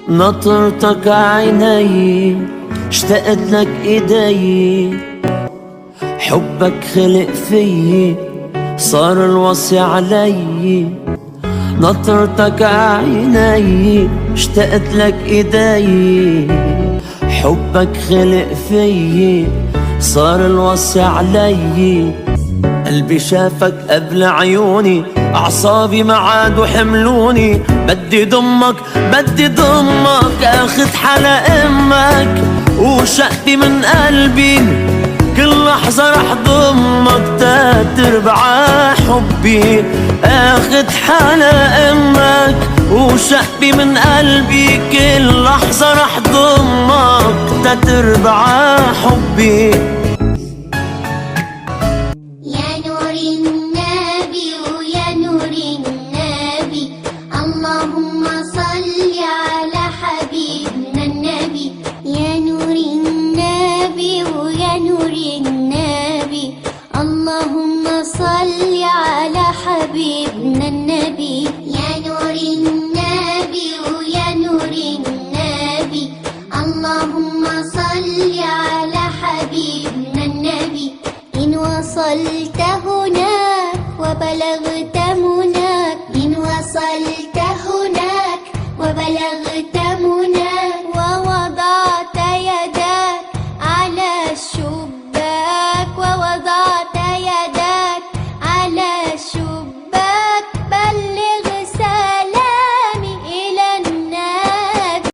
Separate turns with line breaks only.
نطرتك عيني اشتقت لك ايدي، حبك خلق فيي صار الوصي علي. نطرتك عيني اشتقت لك ايدي، حبك خلق فيي صار الوصي علي. قلبي شافك قبل عيوني، أعصابي ما عادوا حملوني. بدي ضمك بدي ضمك، أخذ حلا أمك وشقي من قلبي. كل لحظة رح ضمك تربع حبي. أخذ حلا أمك وشقي من قلبي. كل لحظة رح ضمك تربع حبي.
اللهم صل على حبيبنا النبي. يا نور النبي ويا نور النبي، اللهم صل على حبيبنا النبي. يا نور النبي ويا نور النبي، اللهم صل على حبيبنا النبي. إن وصلت هناك وبلغت مناك، إن وصلت